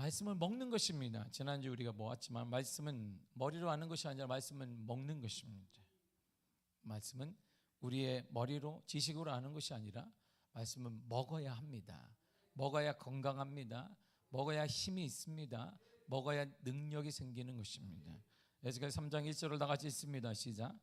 말씀을 먹는 것입니다. 지난주 우리가 보았지만 말씀은 머리로 아는 것이 아니라 말씀은 먹는 것입니다. 말씀은 우리의 머리로 지식으로 아는 것이 아니라 말씀은 먹어야 합니다. 먹어야 건강합니다. 먹어야 힘이 있습니다. 먹어야 능력이 생기는 것입니다. 에스겔 3장 1절을 다 같이 읽습니다. 시작.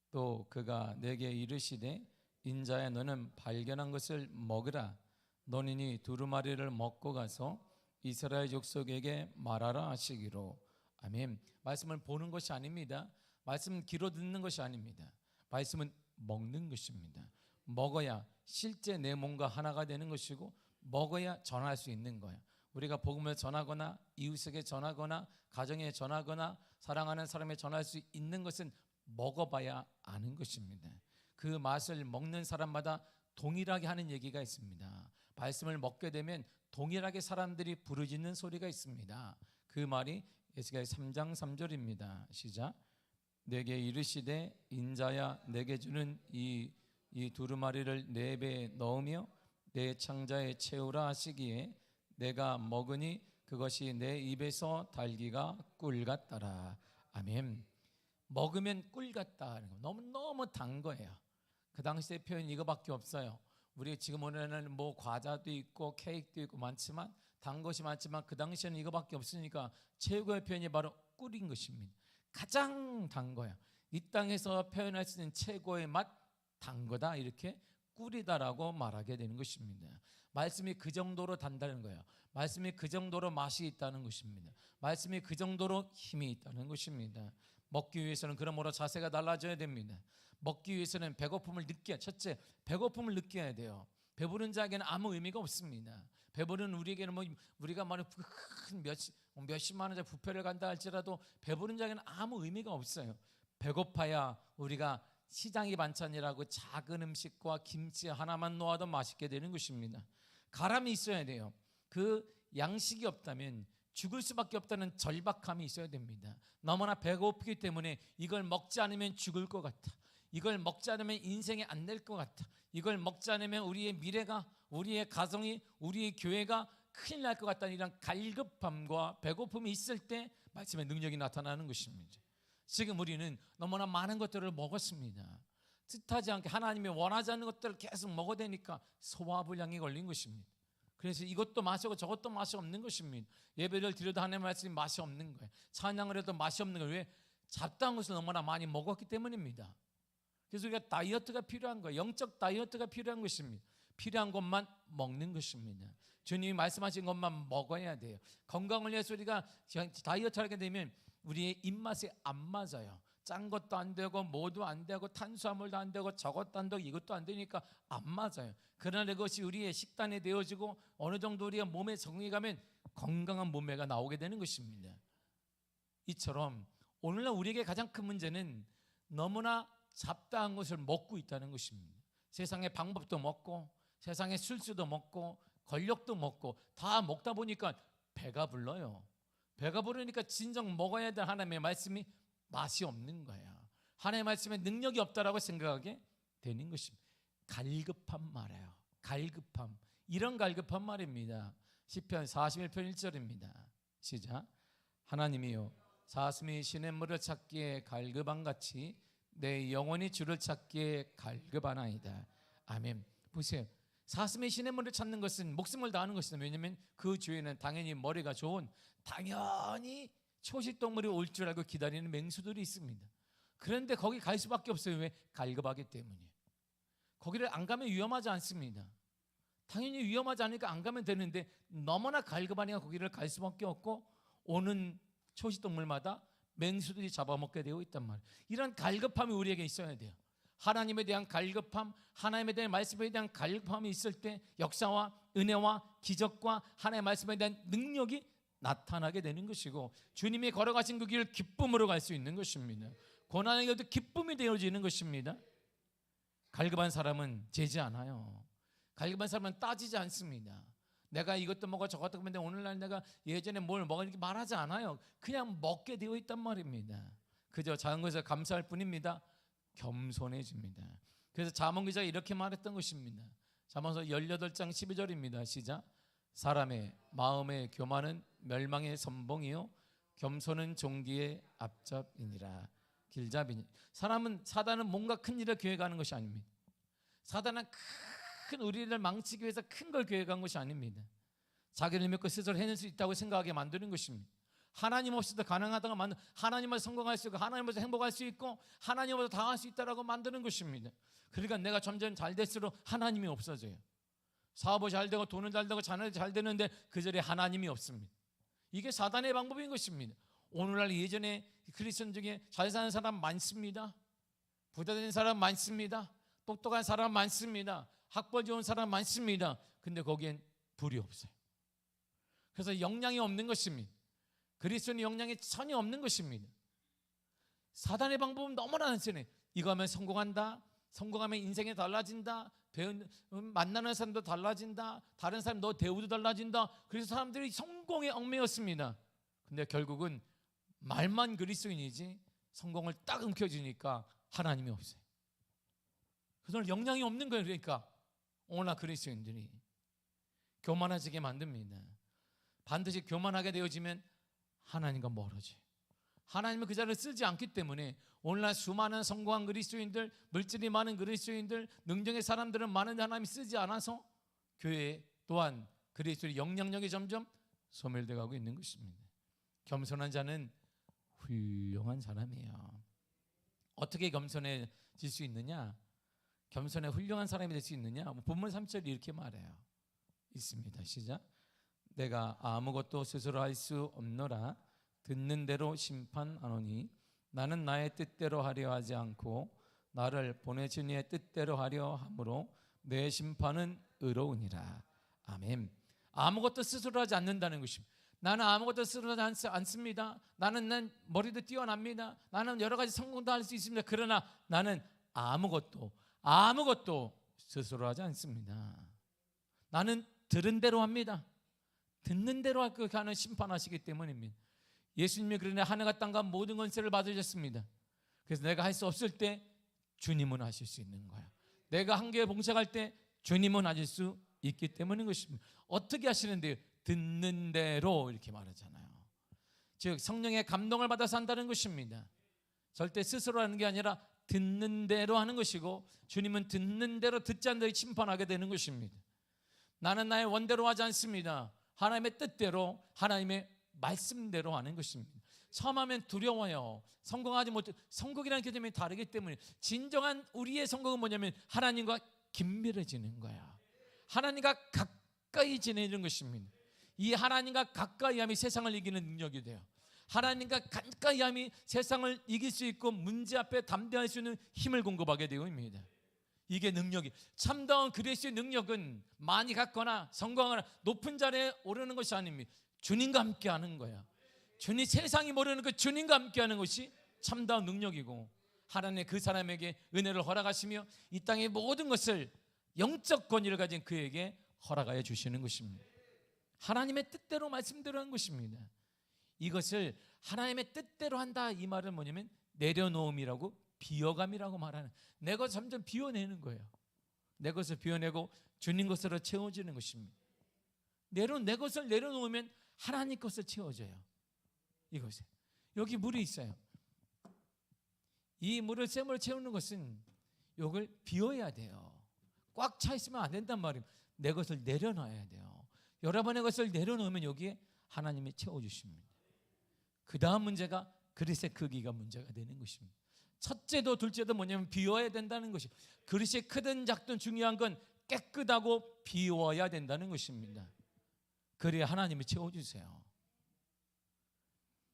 또 그가 내게 이르시되 인자야 너는 발견한 것을 먹으라. 너는 이 두루마리를 먹고 가서 이스라엘 족속에게 말하라 하시기로. 아멘. 말씀을 보는 것이 아닙니다. 말씀은 귀로 듣는 것이 아닙니다. 말씀은 먹는 것입니다. 먹어야 실제 내 몸과 하나가 되는 것이고 먹어야 전할 수 있는 거예요. 우리가 복음을 전하거나 이웃에게 전하거나 가정에 전하거나 사랑하는 사람에 전할 수 있는 것은 먹어봐야 아는 것입니다. 그 맛을 먹는 사람마다 동일하게 하는 얘기가 있습니다. 말씀을 먹게 되면 동일하게 사람들이 부르짖는 소리가 있습니다. 그 말이 에스겔 3장 3절입니다. 시작. 내게 이르시되 인자야 내게 주는 이 두루마리를 내 배에 넣으며 내 창자에 채우라 하시기에 내가 먹으니 그것이 내 입에서 달기가 꿀 같더라. 아멘. 먹으면 꿀 같다. 너무 단 거예요. 그 당시의 표현이 이거밖에 없어요. 우리 지금 오늘은 뭐 과자도 있고 케이크도 있고 많지만 단 것이 많지만 그 당시에는 이거밖에 없으니까 최고의 표현이 바로 꿀인 것입니다. 가장 단 거야. 이 땅에서 표현할 수 있는 최고의 맛 단 거다. 이렇게 꿀이다라고 말하게 되는 것입니다. 말씀이 그 정도로 단다는 거예요. 말씀이 그 정도로 맛이 있다는 것입니다. 말씀이 그 정도로 힘이 있다는 것입니다. 먹기 위해서는 그러므로 자세가 달라져야 됩니다. 먹기 위해서는 첫째, 배고픔을 느껴야 돼요. 배부른 자에게는 아무 의미가 없습니다. 배부른 우리에게는 우리가 큰 몇십만 원짜리 뷔페를 간다 할지라도 배부른 자에게는 아무 의미가 없어요. 배고파야 우리가 시장의 반찬이라고 작은 음식과 김치 하나만 놓아도 맛있게 되는 것입니다. 가람이 있어야 돼요. 그 양식이 없다면 죽을 수밖에 없다는 절박함이 있어야 됩니다. 너무나 배고프기 때문에 이걸 먹지 않으면 죽을 것 같아. 이걸 먹지 않으면 인생이 안 될 것 같아. 이걸 먹지 않으면 우리의 미래가, 우리의 가정이, 우리의 교회가 큰일 날 것 같다는 이런 갈급함과 배고픔이 있을 때 말씀의 능력이 나타나는 것입니다. 지금 우리는 너무나 많은 것들을 먹었습니다. 뜻하지 않게 하나님이 원하지 않는 것들을 계속 먹어대니까 소화불량이 걸린 것입니다. 그래서 이것도 맛이고 저것도 맛이 없는 것입니다. 예배를 드려도 하나님의 말씀이 맛이 없는 거예요. 찬양을 해도 맛이 없는 거예요. 왜? 잡다한 것을 너무나 많이 먹었기 때문입니다. 그래서 우리가 다이어트가 필요한 거예요. 영적 다이어트가 필요한 것입니다. 필요한 것만 먹는 것입니다. 주님이 말씀하신 것만 먹어야 돼요. 건강을 위해서 우리가 다이어트 하게 되면 우리의 입맛에 안 맞아요. 짠 것도 안 되고 뭐도 안 되고 탄수화물도 안 되고 저것도 안 되고 이것도 안 되니까 안 맞아요. 그러나 그것이 우리의 식단에 되어지고 어느 정도 우리가 몸에 적응해 가면 건강한 몸매가 나오게 되는 것입니다. 이처럼 오늘날 우리에게 가장 큰 문제는 너무나 잡다한 것을 먹고 있다는 것입니다. 세상의 방법도 먹고 세상의 술수도 먹고 권력도 먹고 다 먹다 보니까 배가 불러요. 배가 부르니까 진정 먹어야 될 하나님의 말씀이 맛이 없는 거야. 하나님의 말씀에 능력이 없다라고 생각하게 되는 것입니다. 갈급함 말이에요. 갈급함. 이런 갈급한 말입니다. 시편 41편 1절입니다. 시작. 하나님이여 사슴이 시냇물을 찾기에 갈급함같이 내 영혼이 주를 찾기에 갈급하나이다. 아멘. 보세요. 사슴이 시냇물을 찾는 것은 목숨을 다하는 것이다. 왜냐하면 그 주위에는 당연히 머리가 좋은 당연히 초식동물이 올 줄 알고 기다리는 맹수들이 있습니다. 그런데 거기 갈 수밖에 없어요. 왜? 갈급하기 때문에. 거기를 안 가면 위험하지 않습니다. 당연히 위험하지 않으니까 안 가면 되는데 너무나 갈급하니까 거기를 갈 수밖에 없고 오는 초식동물마다 맹수들이 잡아먹게 되어 있단 말이에요. 이런 갈급함이 우리에게 있어야 돼요. 하나님에 대한 갈급함, 하나님에 대한 말씀에 대한 갈급함이 있을 때 역사와 은혜와 기적과 하나님의 말씀에 대한 능력이 나타나게 되는 것이고 주님이 걸어가신 그 길을 기쁨으로 갈 수 있는 것입니다. 고난의 길도 기쁨이 되어지는 것입니다. 갈급한 사람은 재지 않아요. 갈급한 사람은 따지지 않습니다. 내가 이것도 먹어 저것도 먹는데 오늘날 내가 예전에 뭘 먹어 이렇게 말하지 않아요. 그냥 먹게 되어 있단 말입니다. 그저 작은 것에 감사할 뿐입니다. 겸손해집니다. 그래서 잠언 기자가 이렇게 말했던 것입니다. 잠언서 18장 12절입니다. 시작. 사람의 마음의 교만은 멸망의 선봉이요 겸손은 종기의 앞잡이니라. 길잡이니. 사단은 뭔가 큰 일을 계획하는 것이 아닙니다. 사단은 큰 우리를 망치기 위해서 큰 걸 계획한 것이 아닙니다. 자기를 믿고 스스로 해낼 수 있다고 생각하게 만드는 것입니다. 하나님 없이도 가능하다고 하나님을 성공할 수 있고 하나님으로서 행복할 수 있고 하나님으로서 당할 수 있다고 만드는 것입니다. 그러니까 내가 점점 잘 될수록 하나님이 없어져요. 사업이 잘 되고 돈은 잘 되고 자녀도 잘 되는데 그 자리에 하나님이 없습니다. 이게 사단의 방법인 것입니다. 오늘날 예전에 크리스천 중에 잘 사는 사람 많습니다. 부자 된 사람 많습니다. 똑똑한 사람 많습니다. 학벌 좋은 사람 많습니다. 근데 거기엔 불이 없어요. 그래서 영향이 없는 것입니다. 그리스도의 영향이 전혀 없는 것입니다. 사단의 방법은 너무나 단순해. 이거 하면 성공한다, 성공하면 인생이 달라진다, 만나는 사람도 달라진다, 다른 사람 너 대우도 달라진다. 그래서 사람들이 성공에 얽매였습니다. 근데 결국은 말만 그리스도인이지 성공을 딱 움켜쥐니까 하나님이 없어요. 그래서 영향이 없는 거예요. 그러니까 오늘날 그리스도인들이 교만해지게 만듭니다. 반드시 교만하게 되어지면 하나님과 멀어져요. 하나님은 그 자리를 쓰지 않기 때문에 오늘날 수많은 성공한 그리스도인들, 물질이 많은 그리스도인들, 능력의 사람들은 많은데 하나님이 쓰지 않아서 교회 또한 그리스도의 영향력이 점점 소멸되어 가고 있는 것입니다. 겸손한 자는 훌륭한 사람이에요. 어떻게 겸손해질 수 있느냐? 겸손해 훌륭한 사람이 될 수 있느냐? 본문 3절이 이렇게 말해요. 있습니다. 시작. 내가 아무것도 스스로 할 수 없노라. 듣는 대로 심판하노니 나는 나의 뜻대로 하려 하지 않고 나를 보내신 이의 뜻대로 하려 함으로 내 심판은 의로우니라. 아멘. 아무것도 스스로 하지 않는다는 것입니다. 나는 아무것도 스스로 하지 않습니다. 나는 머리도 뛰어납니다. 나는 여러 가지 성공도 할 수 있습니다. 그러나 나는 아무것도 스스로 하지 않습니다. 나는 들은 대로 합니다. 듣는 대로 하는 심판하시기 때문입니다. 예수님이 그러나 하늘과 땅과 모든 권세를 받으셨습니다. 그래서 내가 할 수 없을 때 주님은 하실 수 있는 거야. 내가 한교회 봉사할 때 주님은 하실 수 있기 때문인 것입니다. 어떻게 하시는데요? 듣는 대로 이렇게 말하잖아요. 즉 성령의 감동을 받아서 한다는 것입니다. 절대 스스로 하는 게 아니라 듣는 대로 하는 것이고 주님은 듣는 대로 듣지 않는 대로 심판하게 되는 것입니다. 나는 나의 원대로 하지 않습니다. 하나님의 뜻대로 하나님의 말씀대로 하는 것입니다. 처음 하면 두려워요. 성공하지 못해. 성공이라는 개념이 다르기 때문에 진정한 우리의 성공은 뭐냐면 하나님과 긴밀해지는 거야. 하나님과 가까이 지내는 것입니다. 이 하나님과 가까이함이 세상을 이기는 능력이 돼요. 하나님과 가까이함이 세상을 이길 수 있고 문제 앞에 담대할 수 있는 힘을 공급하게 되옵니다. 이게 능력이 참다운 그리스도의 능력은 많이 갖거나 성공하거나 높은 자리에 오르는 것이 아닙니다. 주님과 함께 하는 거야. 주님 세상이 모르는 그 주님과 함께 하는 것이 참다운 능력이고 하나님 그 사람에게 은혜를 허락하시며 이 땅의 모든 것을 영적 권위를 가진 그에게 허락하여 주시는 것입니다. 하나님의 뜻대로 말씀대로 하는 것입니다. 이것을 하나님의 뜻대로 한다 이 말은 뭐냐면 내려놓음이라고 비워감이라고 말하는 내 것을 점점 비워내는 거예요. 내 것을 비워내고 주님 것으로 채워지는 것입니다. 내 것을 내려놓으면 하나님 것을 채워져요. 이것에 여기 물이 있어요. 이 물을 샘으로 채우는 것은 이걸 비워야 돼요. 꽉 차 있으면 안 된단 말이에요. 내 것을 내려놔야 돼요. 여러분의 것을 내려놓으면 여기에 하나님이 채워주십니다. 그 다음 문제가 그릇의 크기가 문제가 되는 것입니다. 첫째도 둘째도 뭐냐면 비워야 된다는 것이 그릇이 크든 작든 중요한 건 깨끗하고 비워야 된다는 것입니다. 그래야 하나님이 채워주세요.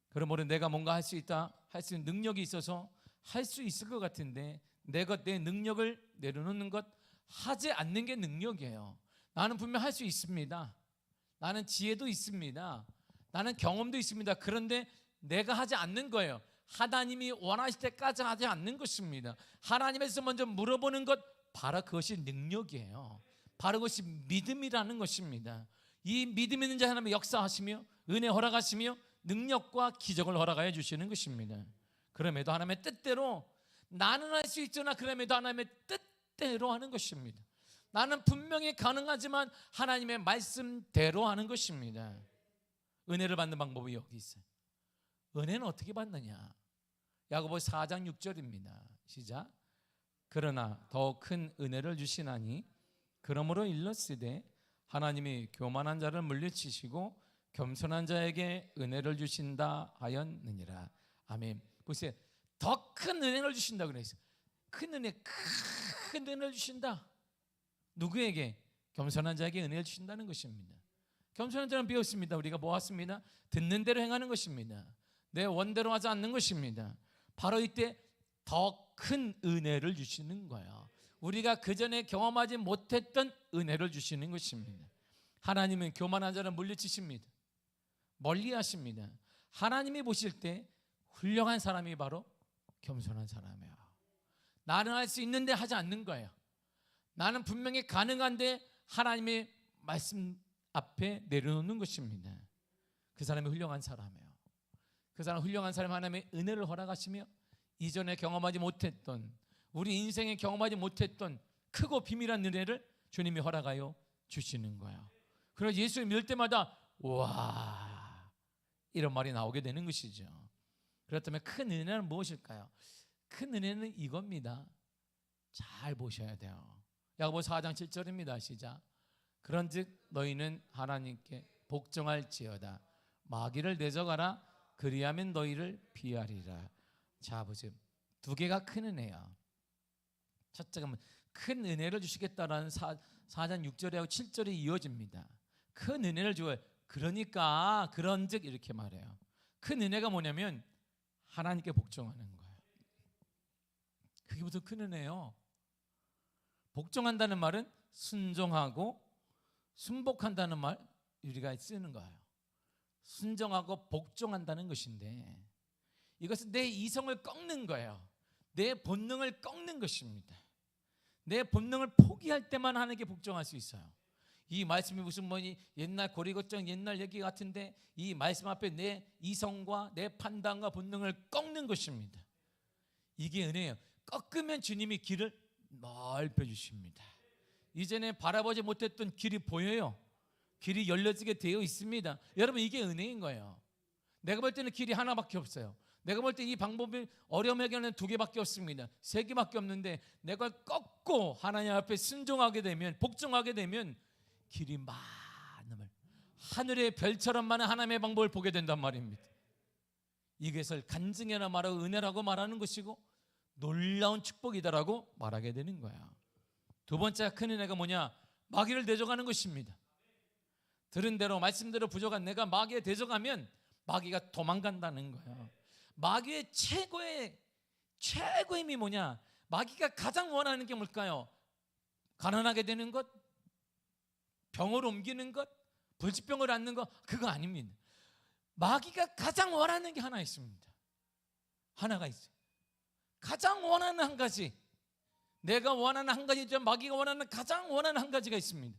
그러므로 내가 뭔가 할 수 있다 할 수 있는 능력이 있어서 할 수 있을 것 같은데 내 능력을 내려놓는 것 하지 않는 게 능력이에요. 나는 분명 할 수 있습니다. 나는 지혜도 있습니다. 나는 경험도 있습니다. 그런데 내가 하지 않는 거예요. 하나님이 원하실 때까지 하지 않는 것입니다. 하나님에서 먼저 물어보는 것 바로 그것이 능력이에요. 바로 그것이 믿음이라는 것입니다. 이 믿음 있는 자 하나님이 역사하시며 은혜 허락하시며 능력과 기적을 허락하여 주시는 것입니다. 그럼에도 하나님의 뜻대로 나는 할 수 있으나 그럼에도 하나님의 뜻대로 하는 것입니다. 나는 분명히 가능하지만 하나님의 말씀대로 하는 것입니다. 은혜를 받는 방법이 여기 있어요. 은혜는 어떻게 받느냐? 야고보서 4장 6절입니다. 시작. 그러나 더 큰 은혜를 주시나니 그러므로 일렀으되 하나님이 교만한 자를 물리치시고 겸손한 자에게 은혜를 주신다 하였느니라. 아멘. 보세요. 더 큰 은혜를 주신다 그랬어요. 큰 은혜, 큰 은혜를 주신다. 누구에게? 겸손한 자에게 은혜를 주신다는 것입니다. 겸손한 자는 배웠습니다. 우리가 모았습니다. 듣는 대로 행하는 것입니다. 내 원대로 하지 않는 것입니다. 바로 이때 더 큰 은혜를 주시는 거예요. 우리가 그전에 경험하지 못했던 은혜를 주시는 것입니다. 하나님은 교만한 자를 물리치십니다. 멀리하십니다. 하나님이 보실 때 훌륭한 사람이 바로 겸손한 사람이에요. 나는 할 수 있는데 하지 않는 거예요. 나는 분명히 가능한데 하나님의 말씀 앞에 내려놓는 것입니다. 그 사람이 훌륭한 사람이에요. 그 사람 훌륭한 사람 하나님의 은혜를 허락하시며 이전에 경험하지 못했던, 우리 인생에 경험하지 못했던 크고 비밀한 은혜를 주님이 허락하여 주시는 거예요. 그래서 예수를 믿을 때마다 와, 이런 말이 나오게 되는 것이죠. 그렇다면 큰 은혜는 무엇일까요? 큰 은혜는 이겁니다. 잘 보셔야 돼요. 야고보서 4장 7절입니다. 시작. 그런즉 너희는 하나님께 복종할지어다. 마귀를 내적하라. 그리하면 너희를 피하리라. 자, 보세요. 두 개가 큰 은혜야. 첫째가 큰 은혜를 주시겠다라는 4장 6절하고 7절이 이어집니다. 큰 은혜를 주어요. 그러니까 그런즉 이렇게 말해요. 큰 은혜가 뭐냐면 하나님께 복종하는 거예요. 그게 무슨 큰 은혜예요? 복종한다는 말은 순종하고 순복한다는 말 우리가 쓰는 거예요. 순종하고 복종한다는 것인데 이것은 내 이성을 꺾는 거예요. 내 본능을 꺾는 것입니다. 내 본능을 포기할 때만 하나님께 복종할 수 있어요. 이 말씀이 무슨 뭐니 옛날 고리고정 옛날 얘기 같은데 이 말씀 앞에 내 이성과 내 판단과 본능을 꺾는 것입니다. 이게 은혜예요. 꺾으면 주님이 길을 넓혀 주십니다. 이전에 바라보지 못했던 길이 보여요. 길이 열려지게 되어 있습니다. 여러분, 이게 은혜인 거예요. 내가 볼 때는 길이 하나밖에 없어요. 내가 볼 때 이 방법이 어려움에게는 두 개밖에 없습니다. 세 개밖에 없는데 내가 꺾고 하나님 앞에 순종하게 되면, 복종하게 되면 길이 많음을, 하늘의 별처럼 많은 하나님의 방법을 보게 된단 말입니다. 이것을 간증이나 말하고 은혜라고 말하는 것이고 놀라운 축복이다라고 말하게 되는 거야. 두 번째가 큰 은혜가 뭐냐? 마귀를 대적하는 것입니다. 들은 대로 말씀대로 부족한 내가 마귀에 대적하면 마귀가 도망간다는 거야. 마귀의 최고의 힘이 뭐냐? 마귀가 가장 원하는 게 뭘까요? 가난하게 되는 것, 병을 옮기는 것, 불치병을 앓는 것, 그거 아닙니다. 마귀가 가장 원하는 게 하나 있습니다. 하나가 있어요. 가장 원하는 한 가지, 내가 원하는 한 가지죠. 마귀가 원하는 가장 원하는 한 가지가 있습니다.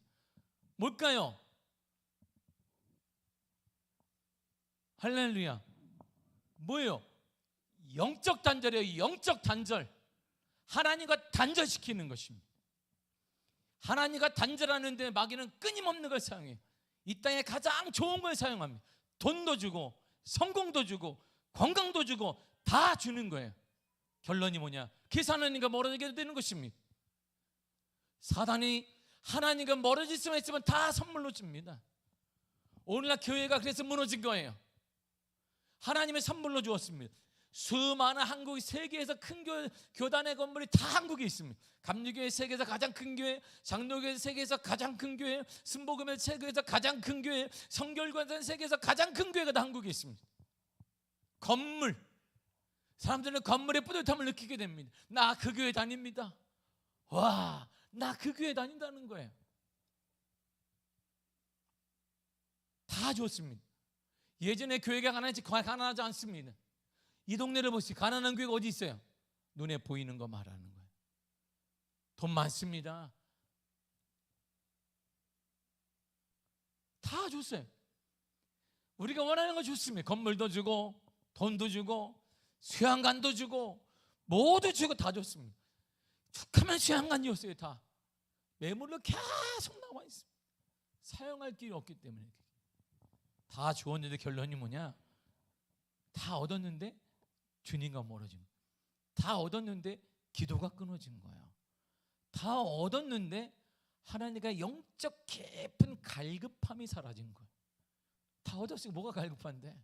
뭘까요? 할렐루야. 뭐예요? 영적 단절이에요. 영적 단절. 하나님과 단절시키는 것입니다. 하나님과 단절하는데 마귀는 끊임없는 걸 사용해요. 이 땅에 가장 좋은 걸 사용합니다. 돈도 주고 성공도 주고 건강도 주고 다 주는 거예요. 결론이 뭐냐? 하나님과 멀어지게 되는 것입니다. 사단이 하나님과 멀어질 수만 있으면 다 선물로 줍니다. 오늘날 교회가 그래서 무너진 거예요. 하나님의 선물로 주었습니다. 수많은 한국이 세계에서 큰 교단의 건물이 다 한국에 있습니다. 감리교회 세계에서 가장 큰 교회, 장로교회 세계에서 가장 큰 교회, 순복음회 세계에서 가장 큰 교회, 성결관산 세계에서 가장 큰 교회가 다 한국에 있습니다. 건물, 사람들은 건물의 뿌듯함을 느끼게 됩니다. 나 그 교회 다닙니다. 와, 나 그 교회 다닌다는 거예요. 다 좋습니다. 예전에 교회가 가난하지 않습니다. 이 동네를 보시죠. 가난한 교회가 어디 있어요? 눈에 보이는 거 말하는 거예요. 돈 많습니다. 다 줬어요. 우리가 원하는 거 줬습니다. 건물도 주고 돈도 주고 수양관도 주고 모두 주고 다 줬습니다. 툭하면 수양관이었어요. 다 매물로 계속 나와 있습니다. 사용할 길이 없기 때문에. 다 주었는데 결론이 뭐냐? 다 얻었는데 주님과 멀어진 거예요. 다 얻었는데 기도가 끊어진 거예요. 다 얻었는데 하나님과 영적 깊은 갈급함이 사라진 거예요. 다 얻었으니까 뭐가 갈급한데?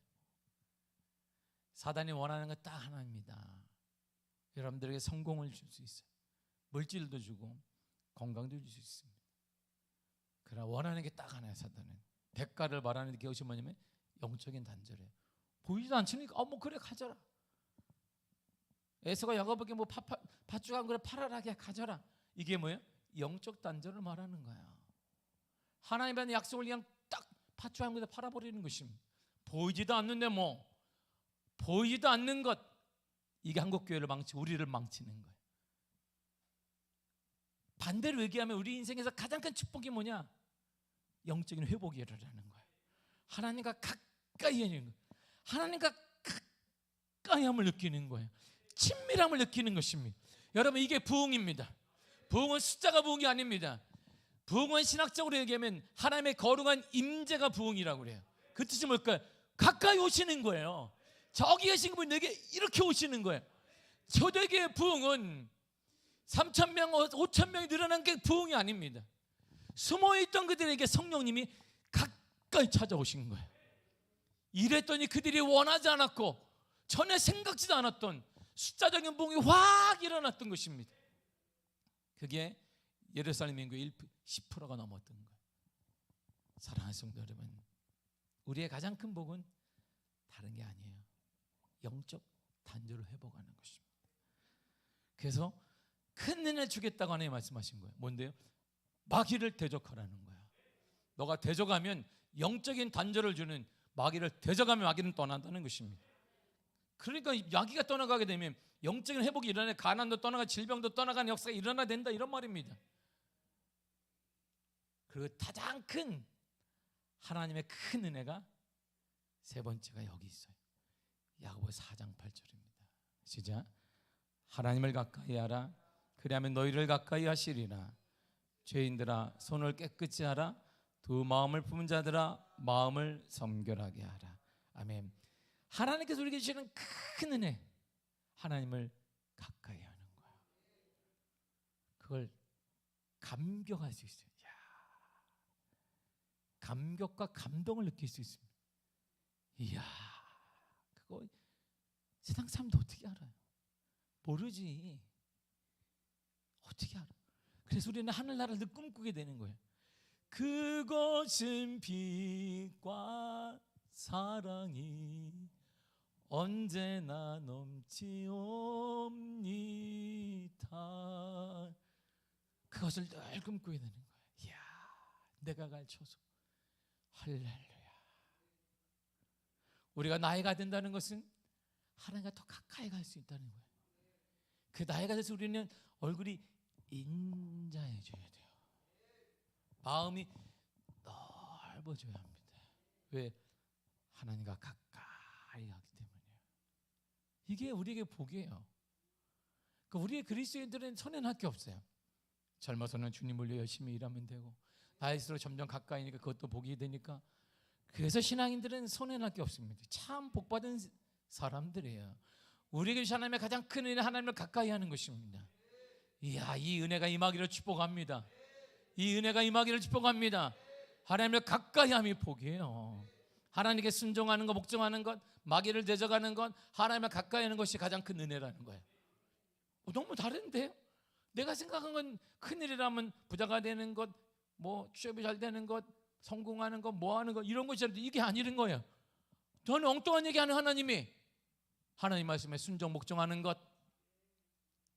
사단이 원하는 건 딱 하나입니다. 여러분들에게 성공을 줄 수 있어요. 물질도 주고 건강도 줄 수 있습니다. 그러나 원하는 게 딱 하나예요. 사단은 대가를 말하는 데 그것이 뭐냐면 영적인 단절이에요. 보이지도 않으니까 뭐 그래 가져라. 에서가 야곱에게 뭐 팥죽 한 그릇 팔아라, 가져라. 이게 뭐예요? 영적 단절을 말하는 거야. 하나님의 약속을 그냥 딱 팥죽 한 그릇 팔아버리는 것입니다. 보이지도 않는데 뭐 보이지도 않는 것, 이게 한국교회를 망치고 우리를 망치는 거예요. 반대로 얘기하면 우리 인생에서 가장 큰 축복이 뭐냐? 영적인 회복이 일어나는 거예요. 하나님과 가까이 하는 거예요. 하나님과 가까이함을 느끼는 거예요. 친밀함을 느끼는 것입니다. 여러분, 이게 부흥입니다. 부흥은 숫자가 부흥이 아닙니다. 부흥은 신학적으로 얘기하면 하나님의 거룩한 임재가 부흥이라고 그래요. 그 뜻이 뭘까요? 가까이 오시는 거예요. 저기 계신 분이 내게 이렇게 오시는 거예요. 초대교회 부흥은 3,000명, 5,000명이 늘어난 게 부흥이 아닙니다. 숨어있던 그들에게 성령님이 가까이 찾아오신 거예요. 이랬더니 그들이 원하지 않았고 전에 생각지도 않았던 숫자적인 부흥이 확 일어났던 것입니다. 그게 예루살렘 인구의 10%가 넘었던 거예요. 사랑하는 성도 여러분, 우리의 가장 큰 복은 다른 게 아니에요. 영적 단절을 회복하는 것입니다. 그래서 큰 은혜를 주겠다고 하나님 말씀하신 거예요. 뭔데요? 마귀를 대적하라는 거야. 너가 대적하면 영적인 단절을 주는, 마귀를 대적하면 마귀는 떠난다는 것입니다. 그러니까 마귀가 떠나가게 되면 영적인 회복이 일어나요. 가난도 떠나가, 질병도 떠나가는 역사가 일어나야 된다, 이런 말입니다. 그리고 가장 큰 하나님의 큰 은혜가 세 번째가 여기 있어요. 야고보서 4장 8절입니다. 시작. 하나님을 가까이 하라. 그리하면 너희를 가까이 하시리라. 죄인들아 손을 깨끗이 하라. 두 마음을 품은 자들아 마음을 섬결하게 하라. 아멘. 하나님께서 우리에게 주시는 큰 은혜, 하나님을 가까이 하는 거야. 그걸 감격할 수 있어요. 이야, 감격과 감동을 느낄 수 있습니다. 이야, 그거 세상 사람도 어떻게 알아요? 모르지. 어떻게 알아? 그래서 우리는 하늘나라를 꿈꾸게 되는 거예요. 그것은 빛과 사랑이 언제나 넘치옵니다. 그것을 늘 꿈꾸게 되는 거예요. 이야, 내가 갈 처소. 할렐루야. 우리가 나이가 된다는 것은 하나님과 더 가까이 갈 수 있다는 거예요. 그 나이가 돼서 우리는 얼굴이 인자해져야 돼요. 마음이 넓어져야 합니다. 왜? 하나님과 가까이 가기 때문이에요. 이게 우리에게 복이에요. 그러니까 우리 그리스도인들은 손해날 게 없어요. 젊어서는 주님을 위해 열심히 일하면 되고, 나이수록 점점 가까이니까 그것도 복이 되니까. 그래서 신앙인들은 손해날 게 없습니다. 참 복받은 사람들이에요. 우리에게 주신 하나님의 가장 큰 은혜, 하나님을 가까이 하는 것입니다. 이야, 이 은혜가 임하기를 축복합니다. 이 은혜가 임하기를 축복합니다. 하나님을 가까이 함이 복이에요. 하나님께 순종하는 것, 복종하는 것, 마귀를 대적하는 것, 하나님을 가까이 하는 것이 가장 큰 은혜라는 거예요. 너무 다른데요? 내가 생각한 건 큰일이라면 부자가 되는 것, 뭐 취업이 잘 되는 것, 성공하는 것, 뭐 하는 것, 이런 것이라도 이게 아니는 거예요. 저는 엉뚱한 얘기하는 하나님이 하나님 말씀에 순종 복종하는 것,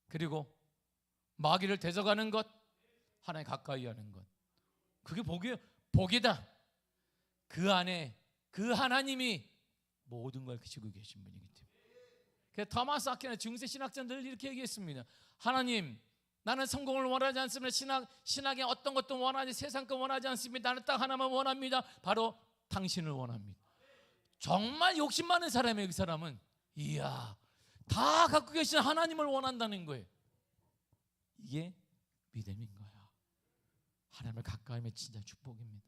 그리고 마귀를 대적하는 것, 하나님 가까이 하는 것, 그게 복이에요. 복이다. 그 안에 그 하나님이 모든 걸 지고 계신 분이기 때문에. 그래서 토마스 아퀴나 중세 신학자들 이렇게 얘기했습니다. 하나님, 나는 성공을 원하지 않습니다. 신학의 어떤 것도 원하지, 세상 것 원하지 않습니다. 나는 딱 하나만 원합니다. 바로 당신을 원합니다. 정말 욕심 많은 사람이에요. 그 사람은. 이야, 다 갖고 계신 하나님을 원한다는 거예요. 이게 믿음인 거야. 하나님을 가까이 하면 진짜 축복입니다.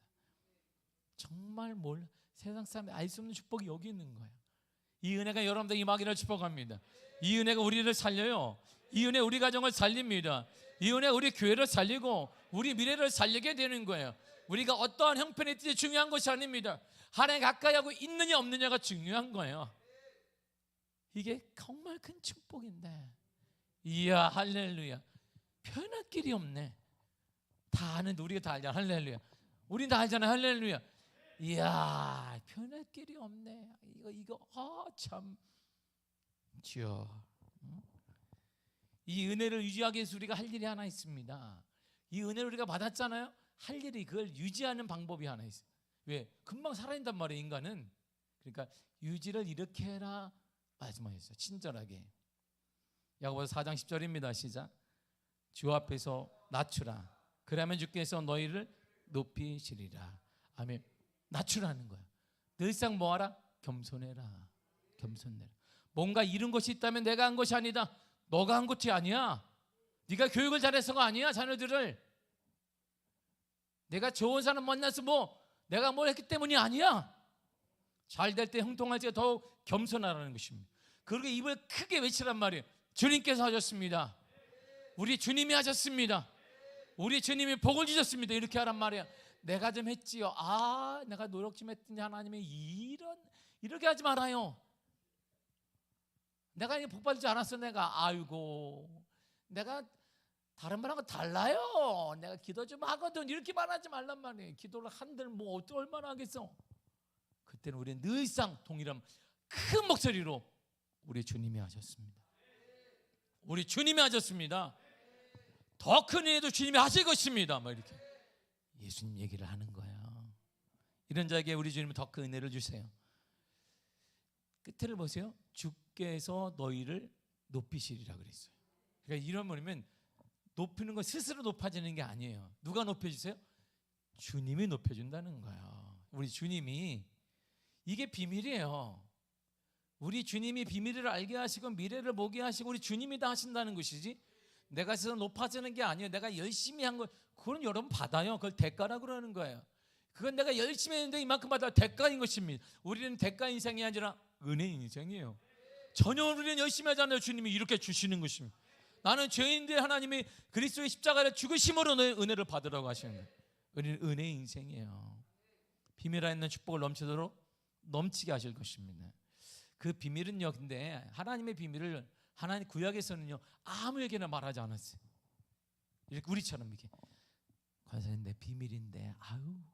정말 세상 사람이 알 수 없는 축복이 여기 있는 거예요. 이 은혜가 여러분들 임하기를 축복합니다. 이 은혜가 우리를 살려요. 이 은혜 우리 가정을 살립니다. 이 은혜 우리 교회를 살리고 우리 미래를 살리게 되는 거예요. 우리가 어떠한 형편이 있든지 중요한 것이 아닙니다. 하나님 가까이 하고 있느냐 없느냐가 중요한 거예요. 이게 정말 큰 축복인데, 이야 할렐루야. 표현할 길이 없네. 다 아는데 우리가 다 알잖아. 할렐루야. 우린 다 알잖아. 할렐루야. 이야 표현할 길이 없네. 이거 참 주여. 이 은혜를 유지하기 위해서 우리가 할 일이 하나 있습니다. 이 은혜를 우리가 받았잖아요. 할 일이 그걸 유지하는 방법이 하나 있어요. 왜? 금방 살아있단 말이에요, 인간은. 그러니까 유지를 이렇게 해라 말씀하셨어요. 친절하게. 야고보서 4장 10절입니다. 시작. 주 앞에서 낮추라. 그러면 주께서 너희를 높이시리라. 아멘. 낮추라는 거야. 늘상 뭐하라? 겸손해라. 겸손해라. 뭔가 잃은 것이 있다면 내가 한 것이 아니다. 너가 한 것이 아니야. 네가 교육을 잘해서가 아니야. 자녀들을 내가 좋은 사람 만나서 내가 뭘 했기 때문이 아니야. 잘 될 때 형통할 때 더욱 겸손하라는 것입니다. 그리고 입을 크게 외치란 말이에요. 주님께서 하셨습니다. 우리 주님이 하셨습니다. 우리 주님이 복을 주셨습니다. 이렇게 하란 말이야. 내가 좀 했지요. 내가 노력 좀 했더니 하나님이 이렇게 하지 말아요. 내가 복 받지 않았어. 내가 다른 분하고 달라요. 내가 기도 좀 하거든. 이렇게 말하지 말란 말이에요. 기도를 한들 얼마나 하겠어. 그때는 우리는 늘상 동일한 큰 목소리로 우리 주님이 하셨습니다. 우리 주님이 하셨습니다. 더 큰 일도 주님이 하실 것입니다. 이렇게 예수님 얘기를 하는 거예요. 이런 자에게 우리 주님은 더 큰 은혜를 주세요. 끝을 보세요. 주께서 너희를 높이시리라 그랬어요. 그러니까 이런 말이면 높이는 거 스스로 높아지는 게 아니에요. 누가 높여주세요? 주님이 높여준다는 거예요. 우리 주님이. 이게 비밀이에요. 우리 주님이 비밀을 알게 하시고 미래를 보게 하시고 우리 주님이 다 하신다는 것이지, 내가 스스로 높아지는 게 아니에요. 내가 열심히 한 거, 그건 여러분 받아요. 그걸 대가라고 그러는 거예요. 그건 내가 열심히 했는데 이만큼 받아 대가인 것입니다. 우리는 대가 인생이 아니라 은혜 인생이에요. 전혀 우리는 열심히 하잖아요. 주님이 이렇게 주시는 것입니다. 나는 죄인인데 하나님이 그리스도의 십자가를 죽으심으로 은혜를 받으라고 하시는 거예요. 우리는 은혜 인생이에요. 비밀 안에 있는 축복을 넘치게 하실 것입니다. 그 비밀은요, 근데 하나님의 비밀을 하나님 구약에서는요 아무에게나 말하지 않았어요. 이렇게 우리처럼 이렇게 권사님 내 비밀인데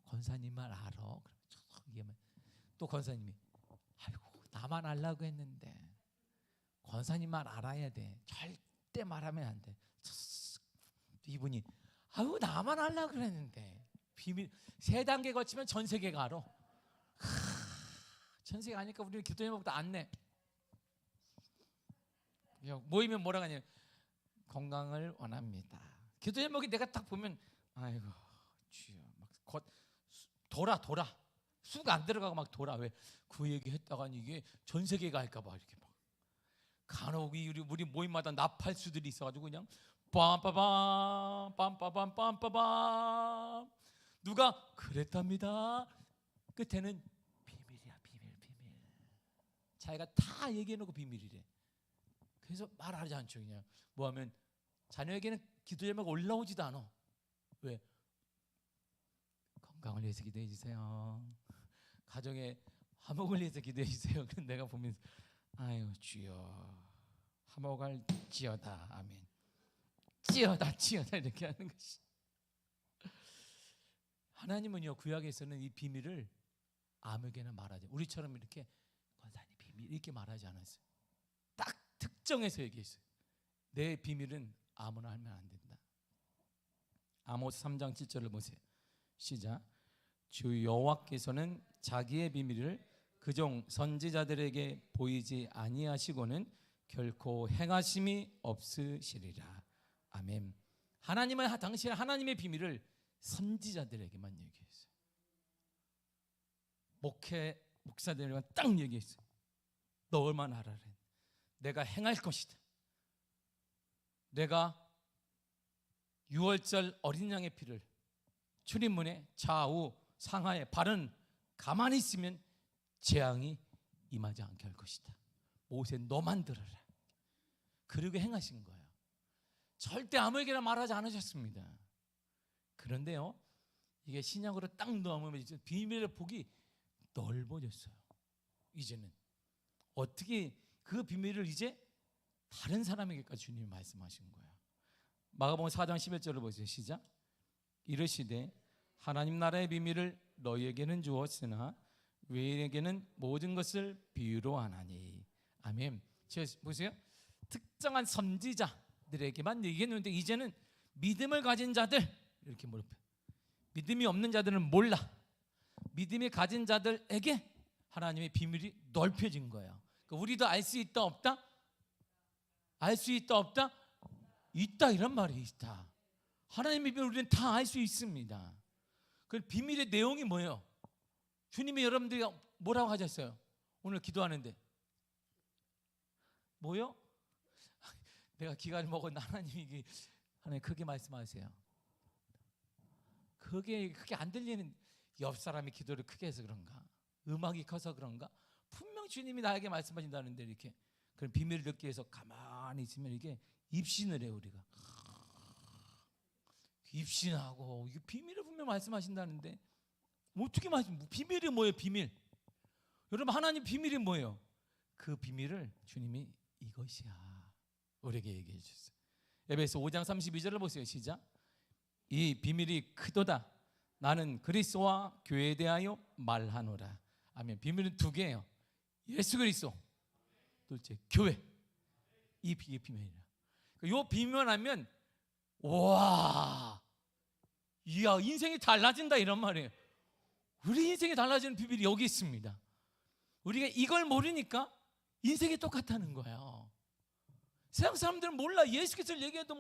권사님만 알아. 또 권사님이 나만 알라고 했는데 권사님만 알아야 돼. 절대 말하면 안 돼. 이분이 나만 알라고 그랬는데 비밀 3단계 거치면 전 세계가 알아. 전 세계가 아니까 우리는 기도 제목도 안 내. 모이면 뭐라고 하냐, 건강을 원합니다. 기도 제목이 내가 딱 보면 주여 막 돌아 쑥 안 들어가고 막 돌아. 왜? 그 얘기 했다가 이게 전 세계가 할까 봐 이렇게 막 간혹 우리 모임마다 나팔수들이 있어가지고 그냥 빰빠밤 빰빠밤 빰빠밤 누가 그랬답니다. 끝에는 비밀이야. 비밀. 자기가 다 얘기해놓고 비밀이래. 그래서 말하지 않죠. 그냥 뭐하면 자녀에게는 기도 제목 올라오지도 않아. 왜? 건강을 위해서 기도해 주세요. 가정의 화목을 위해서 기도해 주세요. 그럼 내가 보면서 주여 화목할지어다. 아멘. 찌어다 이렇게 하는 것이. 하나님은요 구약에서는 이 비밀을 아무에게나 말하지, 우리처럼 이렇게 권사님 비밀 이렇게 말하지 않았어요. 딱 특정해서 얘기했어요. 내 비밀은 아무나 하면 안 된다. 아모스 3장 7절을 보세요. 시작. 주 여호와께서는 자기의 비밀을 그종 선지자들에게 보이지 아니하시고는 결코 행하심이 없으시리라. 아멘. 하나님은 당신 하나님의 비밀을 선지자들에게만 얘기했어요. 목사들에게만 딱 얘기했어요. 너만 알아라. 내가 행할 것이다. 내가 6월절 어린 양의 피를 출입문에 좌우 상하에 발은 가만히 있으면 재앙이 임하지 않게 할 것이다. 모세 너만 들어라. 그러고 행하신 거예요. 절대 아무에게나 말하지 않으셨습니다. 그런데요, 이게 신약으로 딱 넘으면 이제 비밀의 폭이 넓어졌어요. 이제는 어떻게 그 비밀을 이제 다른 사람에게까지 주님이 말씀하신 거예요. 마가복음 4장 11절을 보세요. 시작. 이르시되 하나님 나라의 비밀을 너희에게는 주었으나 외인에게는 모든 것을 비유로 하나니. 아멘. 보세요. 특정한 선지자들에게만 얘기했는데 이제는 믿음을 가진 자들, 이렇게 물어봐요. 믿음이 없는 자들은 몰라. 믿음이 가진 자들에게 하나님의 비밀이 넓혀진 거예요. 그러니까 우리도 알 수 있다 없다? 알 수 있다 없다? 있다, 이런 말이 있다. 하나님의 비밀을 우리는 다 알 수 있습니다. 그 비밀의 내용이 뭐예요? 주님이 여러분들이 뭐라고 하셨어요? 오늘 기도하는데 뭐요? 내가 기가를 먹은 하나님이 하나님 크게 말씀하세요. 그게 안 들리는, 옆 사람이 기도를 크게 해서 그런가? 음악이 커서 그런가? 분명 주님이 나에게 말씀하신다는데 이렇게 그런 비밀을 듣기 위해서 가만히 있으면 이게 입신을 해요. 우리가 입신하고 이게 비밀을 분명 말씀하신다는데 어떻게 말씀? 비밀이 뭐예요? 비밀. 여러분, 하나님 비밀이 뭐예요? 그 비밀을 주님이 이것이야 우리에게 얘기해 주셨어요. 에베소 5장 32절을 보세요. 시작. 이 비밀이 크도다. 나는 그리스도와 교회에 대하여 말하노라. 아멘. 비밀은 두 개예요. 예수 그리스도, 둘째 교회. 이 비밀이야. 이 비밀만 하면 와, 이야, 인생이 달라진다, 이런 말이에요. 우리 인생이 달라지는 비밀이 여기 있습니다. 우리가 이걸 모르니까 인생이 똑같다는 거예요. 세상 사람들은 몰라. 예수 그리스도를 얘기해도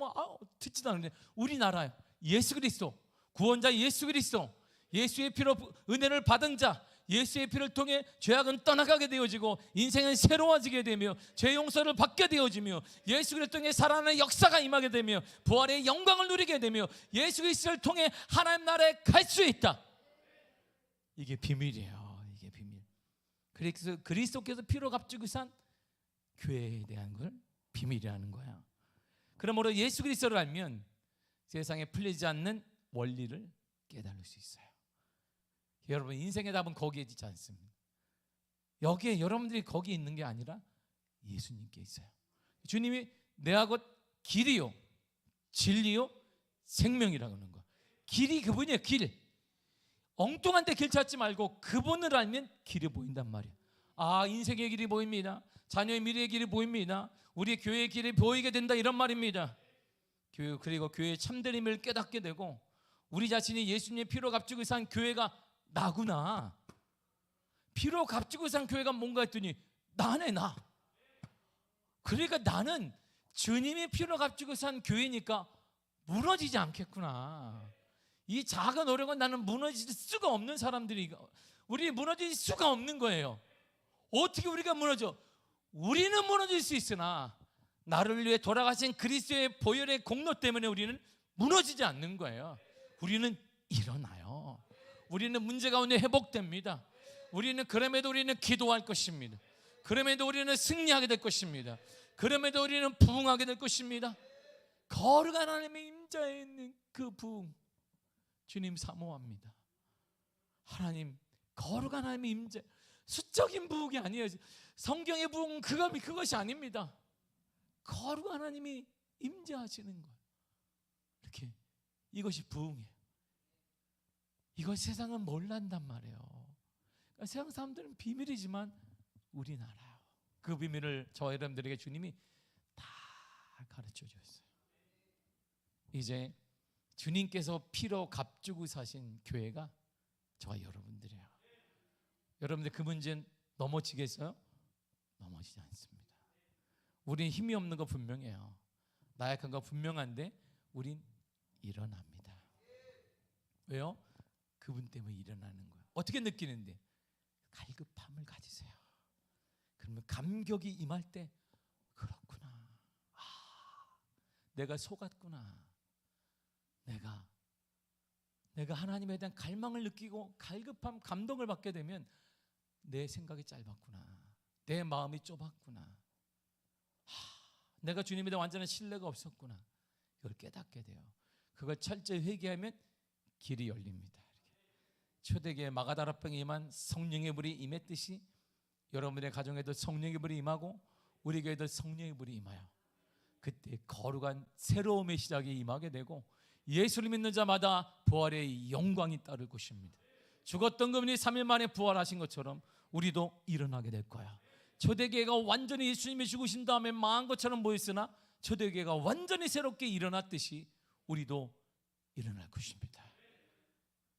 듣지도 않는데 우리나라에 예수 그리스도, 구원자 예수 그리스도, 예수의 피로 은혜를 받은 자, 예수의 피를 통해 죄악은 떠나가게 되어지고 인생은 새로워지게 되며 죄 용서를 받게 되어지며 예수 그리스도를 통해 살아나는 역사가 임하게 되며 부활의 영광을 누리게 되며 예수 그리스도를 통해 하나님 나라에 갈 수 있다. 이게 비밀이에요. 이게 비밀. 그래서 그리스도께서 피로 값주고 산 교회에 대한 걸 비밀이라는 거야. 그러므로 예수 그리스도를 알면 세상에 풀리지 않는 원리를 깨달을 수 있어요. 여러분, 인생의 답은 거기에 있지 않습니다. 여기에 여러분들이 거기에 있는 게 아니라 예수님께 있어요. 주님이 내가 곧 길이요 진리요 생명이라고 하는 거. 길이 그분이에요. 길. 엉뚱한 데 길 찾지 말고 그분을 알면 길이 보인단 말이에요. 아, 인생의 길이 보입니다. 자녀의 미래의 길이 보입니다. 우리 교회의 길이 보이게 된다, 이런 말입니다. 그리고 교회의 참된 힘을 깨닫게 되고 우리 자신이 예수님의 피로 값주고 산 교회가 나구나. 피로 값주고 산 교회가 뭔가 했더니 나네, 나. 그러니까 나는 주님이 피로 값주고 산 교회니까 무너지지 않겠구나. 이 작은 어려운 나는 무너질 수가 없는 사람들이, 우리 무너질 수가 없는 거예요. 어떻게 우리가 무너져? 우리는 무너질 수 있으나 나를 위해 돌아가신 그리스도의 보혈의 공로 때문에 우리는 무너지지 않는 거예요. 우리는 일어나요. 우리는 문제 가운데 회복됩니다. 그럼에도 우리는 기도할 것입니다. 그럼에도 우리는 승리하게 될 것입니다. 그럼에도 우리는 부흥하게 될 것입니다. 거룩한 하나님의 임자에 있는 그 부흥, 주님 사모합니다. 하나님, 거룩한 하나님의 임재, 수적인 부흥이 아니에요. 성경의 부흥은 그것이 아닙니다. 거룩한 하나님이 임재하시는 거예요. 이렇게 이것이 부흥이에요. 이걸 세상은 몰란단 말이에요. 그러니까 세상 사람들은 비밀이지만 우리는 알아요. 그 비밀을 저 여러분들에게 주님이 다 가르쳐 주셨어요. 이제 주님께서 피로 값주고 사신 교회가 저와 여러분들이에요. 여러분들 그 문제는 넘어지겠어요? 넘어지지 않습니다. 우린 힘이 없는 거 분명해요. 나약한 거 분명한데 우린 일어납니다. 왜요? 그분 때문에 일어나는 거예요. 어떻게 느끼는데? 갈급함을 가지세요. 그러면 감격이 임할 때, 그렇구나, 내가 속았구나, 내가 내가 하나님에 대한 갈망을 느끼고 갈급함, 감동을 받게 되면 내 생각이 짧았구나, 내 마음이 좁았구나, 내가 주님에 대한 완전한 신뢰가 없었구나, 이걸 깨닫게 돼요. 그걸 철저히 회개하면 길이 열립니다. 초대교회 마가다락방에 임한 성령의 불이 임했듯이 여러분의 가정에도 성령의 불이 임하고 우리 교회도 성령의 불이 임하여 그때 거룩한 새로움의 시작이 임하게 되고 예수를 믿는 자마다 부활의 영광이 따를 것입니다. 죽었던 그분이 3일 만에 부활하신 것처럼 우리도 일어나게 될 거야. 초대교회가 완전히 예수님이 죽으신 다음에 망한 것처럼 보였으나 초대교회가 완전히 새롭게 일어났듯이 우리도 일어날 것입니다.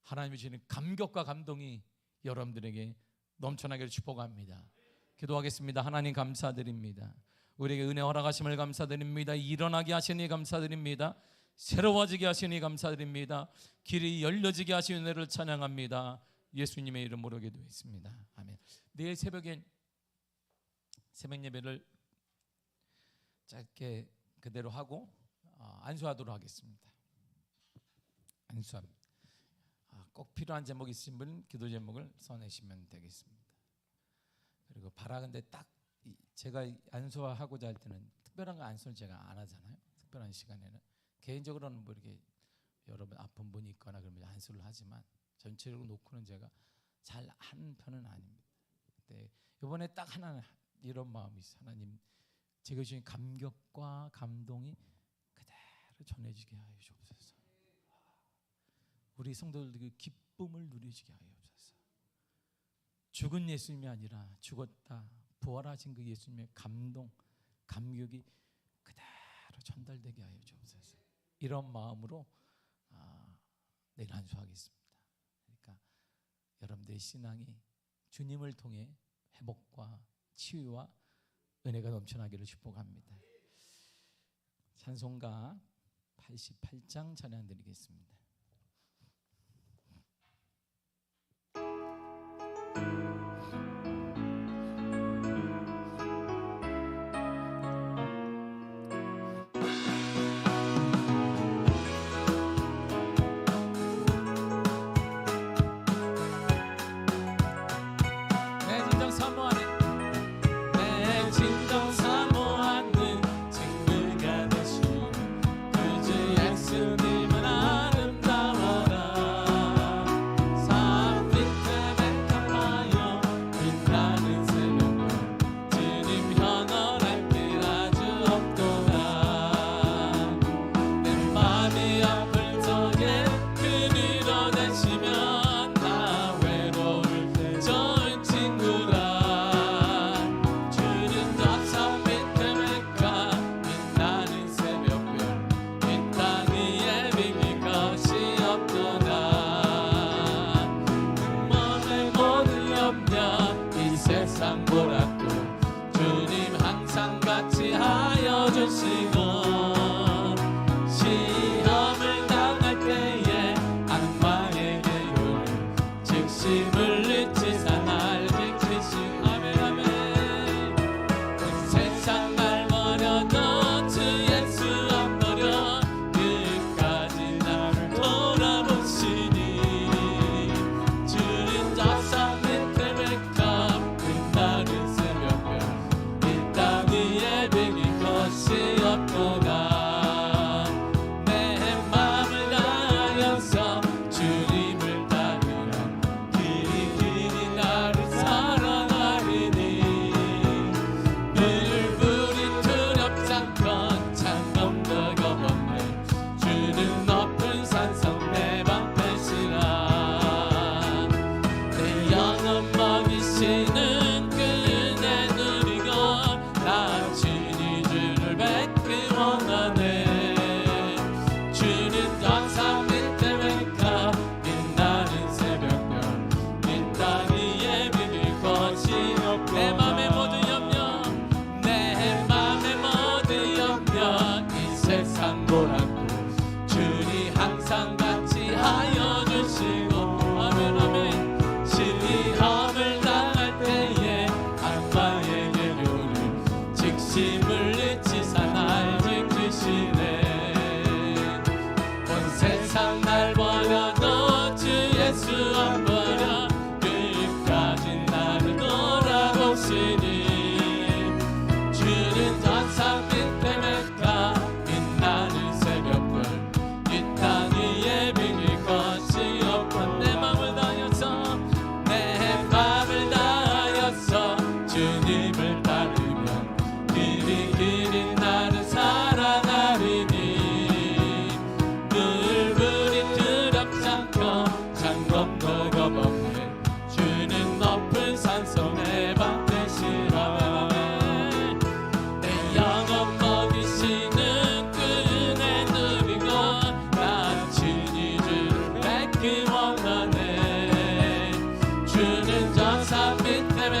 하나님이 주시는 감격과 감동이 여러분들에게 넘쳐나기를 축복합니다. 기도하겠습니다. 하나님 감사드립니다. 우리에게 은혜 허락하심을 감사드립니다. 일어나게 하시니 감사드립니다. 새로워지게 하시니 감사드립니다. 길이 열려지게 하시는 은혜를 찬양합니다. 예수님의 이름으로 기도했습니다. 아멘. 내일 새벽에 새벽 예배를 짧게 그대로 하고 안수하도록 하겠습니다. 안수합니다. 꼭 필요한 제목이 있으신 분은 기도 제목을 써내시면 되겠습니다. 그리고 바라건대 딱 제가 안수하고자 할 때는 특별한 거 안수를 제가 안 하잖아요. 특별한 시간에는 개인적으로는 뭐 이렇게 여러분 아픈 분이 있거나 그러면 안수를 하지만 전체적으로 놓고는 제가 잘 하는 편은 아닙니다. 근데 이번에 딱 하나 이런 마음이 있어요. 하나님, 제가 주신 감격과 감동이 그대로 전해지게 하여 주옵소서. 우리 성도들도 그 기쁨을 누리시게 하여 주옵소서. 죽은 예수님이 아니라 죽었다 부활하신 그 예수님의 감동, 감격이 그대로 전달되게 하여 주옵소서. 이런 마음으로 내일 안수하겠습니다. 그러니까 여러분들의 신앙이 주님을 통해 회복과 치유와 은혜가 넘쳐나기를 축복합니다. 찬송가 88장 찬양드리겠습니다. 예수님은 아름다워라. 산 밑에 백합화요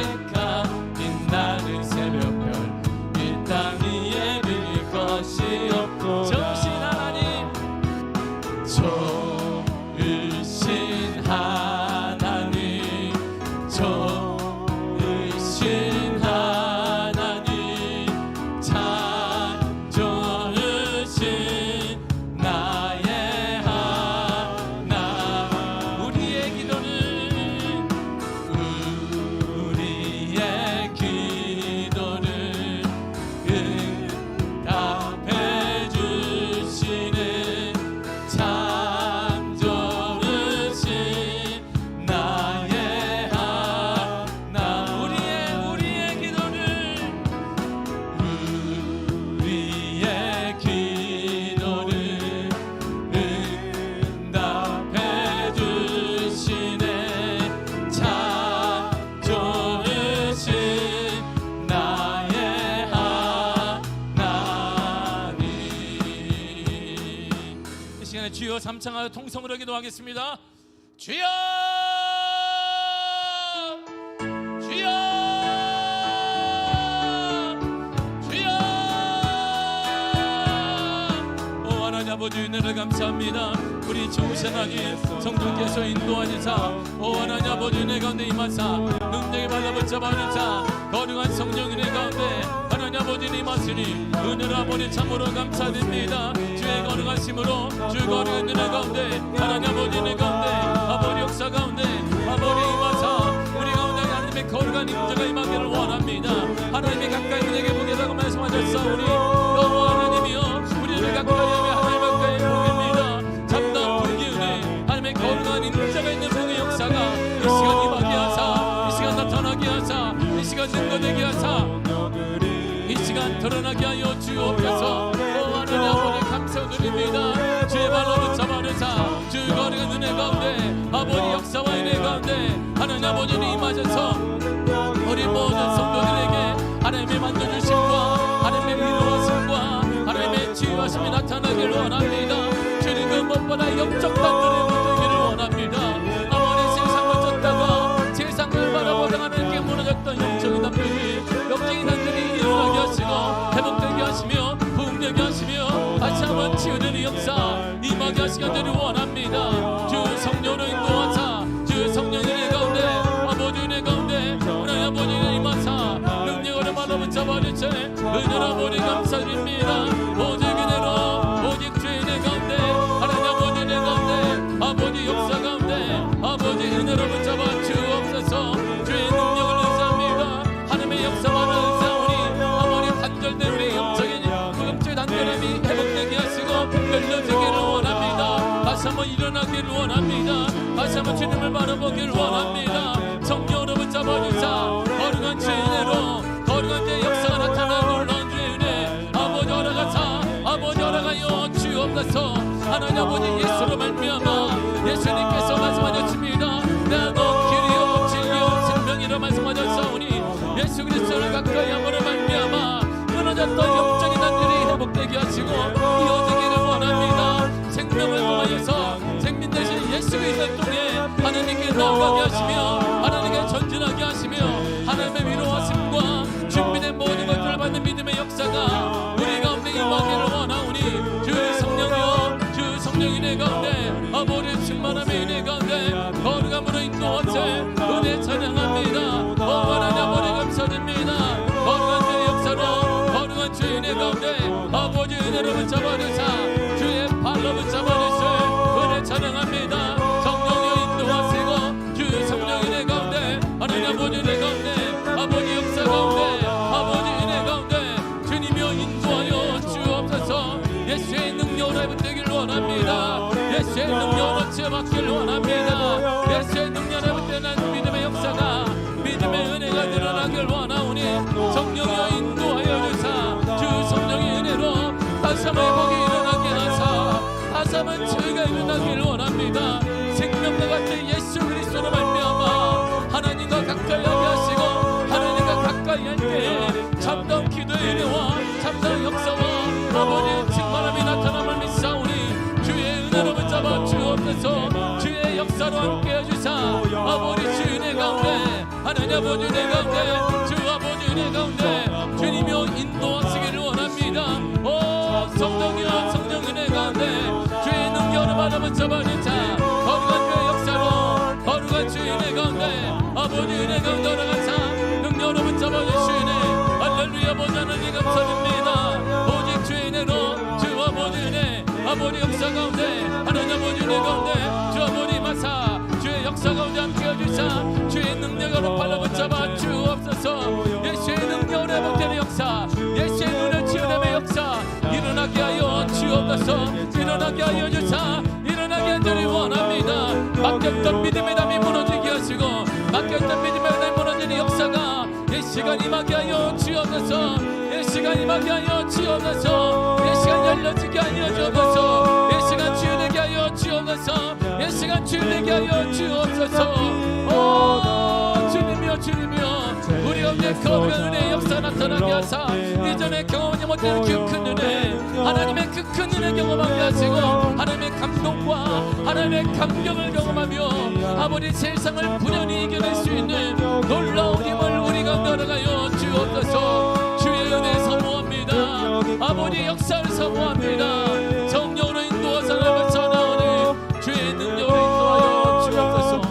고백하 빛나는 새벽별 이 땅 위에 비길 것이 없고 좋으신 하나님 좋으신 하나님 좋으신 하나님 참 좋으신 나의 하나 우리의 기도를 응답해 주시는 참 좋으신 나의 하나 우리의 기도를 응답해 주시네 참 좋으신 나의 하나님. 이 시간에 주여 삼창하여 통성으로 기도하겠습니다. 주여 주여 주여 오 하나님 아버지 은혜를 감사합니다. 우리 좋으신 하나님 성령께서 인도하시사 오 하나님 아버지 은혜 가운데 임하사 능력에 발라붙잡아 주사 거룩한 성령 은혜 가운데 하나님 아버지 임하시니 은혜를 아버지 참으로 감사드립니다. 주의 거룩하심으로 주의 거룩한 은혜 가운데 하나님 아버지 은혜 가운데 아버지 역사 가운데 아버지 임하사 우리 가운데 하나님의 거룩한 임재가 임하기를 원합니다. 하나님이 가까이 우리에게 보게라고 말씀하셨사오니 여호와 하나님이여 우리를 가까이 하며 하나님 가까이 보입니다. 참다운 불기 은혜 하나님의 거룩한 임재가 있는 성의 역사가 이 시간 임하게 하사 이 시간 나타나게 하사 이 시간 증거되게 하사 이 시간 드러나게 하여 주옵소서. 오 하나님 아버지 감사드립니다. 주의 발로 붙잡아내사 주의 거룩한 은혜 가운데 아버지 역사와 은혜 가운데 하나님 아버지는 임하셔서 우리 모든 성도들에게 하나님의 만져주심과 하나님의 위로하심과 하나님의 치유하심이 나타나기를 원합니다. 주님 그 무엇보다 영적 단절이 되기를 원합니다. 아버지 세상을 쫓다가 세상을 바라보다가 하나님께 무너졌던 영적인 단절이 일어나게 하시고 회복되게 하시며 부흥되게 하시며 다시 한번 치유되는 역사 임하게 하시기를 원합니다. 주 성령으로 인도하사 주 성령의 은혜 가운데 아버지 은혜 가운데 하나님 아버지의 임하사 능력으로 바라붙잡아 주세 은혜로 아버지 감사드립니다. 오직 은혜로 오직 주의 은혜 가운데 하나님 아버지 은혜 가운데 아버지 역사 가운데 아버지 은혜로 붙잡아 주옵소서. 주의 능력을 의지합니다. 하나님의 역사만 의지하오니 아버지 단절된 우리 영적인 무금죄 단절함이 회복되게 하시고 열려지기를 원합니다. 다시 한번 일어나기를 원합니다. 다시 한번 주님을 바라보기를 원합니다. 성령으로 붙잡아 주사 거룩한 주의 은혜로 거룩한 주의 역사가 나타나는 놀라운 주의 은혜 아버지 허락하사 아버지 허락하여 주옵소서. 하나님 아버지 예수로 말미암아 예수님께서 말씀하셨습니다. 나도 길이요 진리요 생명이라 말씀하셨사오니 예수 그리스도를 가까이 함으로 말미암아 끊어졌던 영적인 단들이 회복되게 하시고 이어지기를 원합니다. 생명을 통하여서 생민 되신 예수 그리스도를 통해 하나님께 나아가게 하시며 하나님께 전진하게 하시며 하나님의 위로하심과 준비된 모든 것들을 받는 믿음의 역사가 우리 가운데 임하기를 원하오니 주 성령이여 주 성령 은혜 가운데 아버지 충만함의 은혜 가운데 거룩함으로 인도하세 은혜 찬양합니다. 하나님 아버지 감사드립니다. 거룩한 주의 역사로 거룩한 주의 은혜 가운데 아버지 은혜로 붙잡아주사 주의 발로 붙잡아주세 은혜 찬양합니다. 성령여 인도하시고 주 성령 은혜 가운데 하나님 아버지 은혜 가운데 아버지 역사 가운데 아버지 은혜 가운데 주님여 인도하여 주옵소서. 예수의 능력으로 회복되기를 원합니다. 예수의 능력으로 치유받기를 원합니다. 예수의 능력으로 회복되는 믿음의 역사가 믿음의 은혜가 드러나기를 원하오니 성령여 인도하여 주사 주 성령의 은혜로 다시 한번 회복이 일어나게 하사 다시 한번 치유가 일어나기를 원합니다. 생명과 같은 예수 그리스도로 말미암아 하나님과 가까이 하게 하시고 하나님과 가까이 할 때 참다운 기도의 은혜와 참다운 역사와 아버지의 충만함이 나타남을 믿사오니 주의 은혜로 붙잡아 주옵소서. 주의 역사로 함께 해주사 아버지 주의 은혜 가운데 하나님 하나님 아버지 은혜 가운데 주 아버지 은혜 가운데 주님이여 인도하시기를 원합니다. 오 성령이여 성령 은혜 가운데 주의 능력으로 바라보자 바르자 거룩한 주의 역사로 거룩한 주의 은혜 가운데 아버지 은혜 가운데 올라가자 능력으로 붙잡아 주시네. 할렐루야 아버지 하나님 감사드립니다. 오직 주의 은혜로 주 아버지 은혜 아버지 역사 가운데 하나님 아버지 은혜 가운데 주 아버지 마사 주의 역사 가운데 함께 해주사 주의 능력으로 발라붙잡아 주옵소서. 예수의 능력으로 회복되는 역사 예수의 눈을 치유됨의 역사 일어나게 하여 주옵소서. 일어나게 하여 주사 일어나게 하기를 원합니다. 맡겼던 믿음의 담이 무너지게 하시고 맡겼던 믿음의 담이 무너지는 역사가 이 시간 임하게 하여 주옵소서. 이 시간 임하게 하여 주옵소서. 이 시간 열려지게 하여 주옵소서. 이 시간 치유되게 하여 주옵소서. 이 시간 치유되게 하여 주옵소서. 오 주님이여 주님이여 우리 가운데 거룩한 은혜의 역사 나타나게 하사 이전에 경험하지 못한 그 큰 은혜 하나님의 그 큰 은혜 경험하게 하시고 하나님의 감동과 하나님의 감격을 경험하며 아버지 세상을 분연히 이겨낼 수 있는 놀라운 힘을 우리가 날아가여 주옵소서. 주의 은혜 사모합니다. 아버지 역사를 사모합니다. 성령으로 인도하사 나를 전하오니 주의 능력으로 인도하여 주옵소서.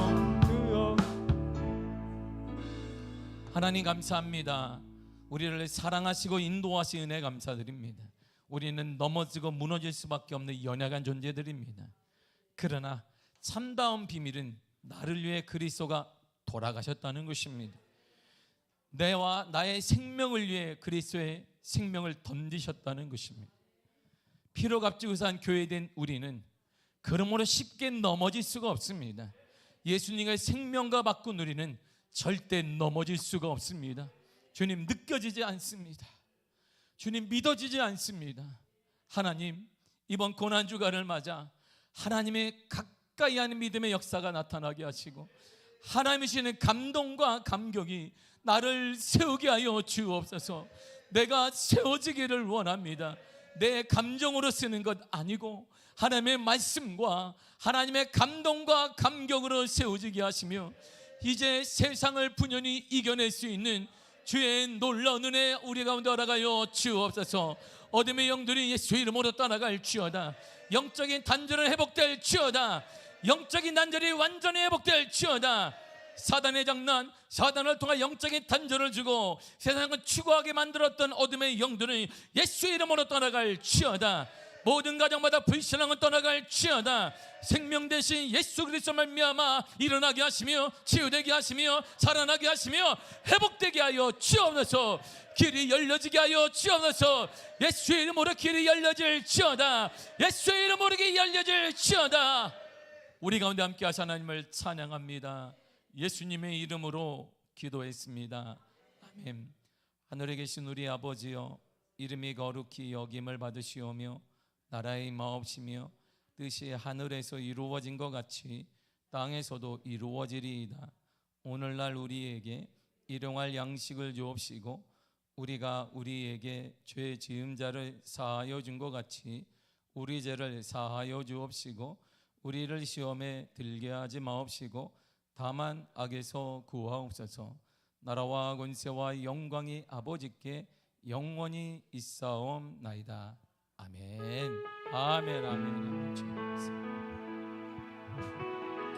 하나님 감사합니다. 우리를 사랑하시고 인도하신 은혜 감사드립니다. 우리는 넘어지고 무너질 수밖에 없는 연약한 존재들입니다. 그러나 참다운 비밀은 나를 위해 그리스도가 돌아가셨다는 것입니다. 내와 나의 생명을 위해 그리스도의 생명을 던지셨다는 것입니다. 피로 값지고 산 교회된 우리는 그러므로 쉽게 넘어질 수가 없습니다. 예수님의 생명과 바꾼 우리는 절대 넘어질 수가 없습니다. 주님 느껴지지 않습니다. 주님 믿어지지 않습니다. 하나님 이번 고난주간을 맞아 하나님의 가까이 하는 믿음의 역사가 나타나게 하시고 하나님이 주시는 감동과 감격이 나를 세우게 하여 주옵소서. 내가 세워지기를 원합니다. 내 감정으로 쓰는 것 아니고 하나님의 말씀과 하나님의 감동과 감격으로 세워지게 하시며 이제 세상을 분연히 이겨낼 수 있는 주의 놀라운 은혜 우리 가운데 알아가여 주옵소서. 어둠의 영들이 예수 이름으로 떠나갈지어다. 영적인 단절은 회복될지어다. 영적인 단절이 완전히 회복될지어다. 사단의 장난, 사단을 통해 영적인 단절을 주고 세상을 추구하게 만들었던 어둠의 영들은 예수 이름으로 떠나갈지어다. 모든 가정마다 불신앙은 떠나갈지어다. 생명 대신 예수 그리스도 말미암아 일어나게 하시며 치유되게 하시며 살아나게 하시며 회복되게 하여 주옵소서. 길이 열려지게 하여 주옵소서. 예수의 이름으로 길이 열려질지어다. 예수의 이름으로 길이 열려질지어다. 우리 가운데 함께 하사 하나님을 찬양합니다. 예수님의 이름으로 기도했습니다. 아멘. 하늘에 계신 우리 아버지여, 이름이 거룩히 여김을 받으시오며 나라의 임하옵시며 뜻이 하늘에서 이루어진 것 같이 땅에서도 이루어지리이다. 오늘날 우리에게 일용할 양식을 주옵시고 우리가 우리에게 죄 지은 자를 사하여 준 것 같이 우리 죄를 사하여 주옵시고 우리를 시험에 들게 하지 마옵시고 다만 악에서 구하옵소서. 나라와 권세와 영광이 아버지께 영원히 있사옵나이다. 아멘. 아멘. 아멘. 아멘.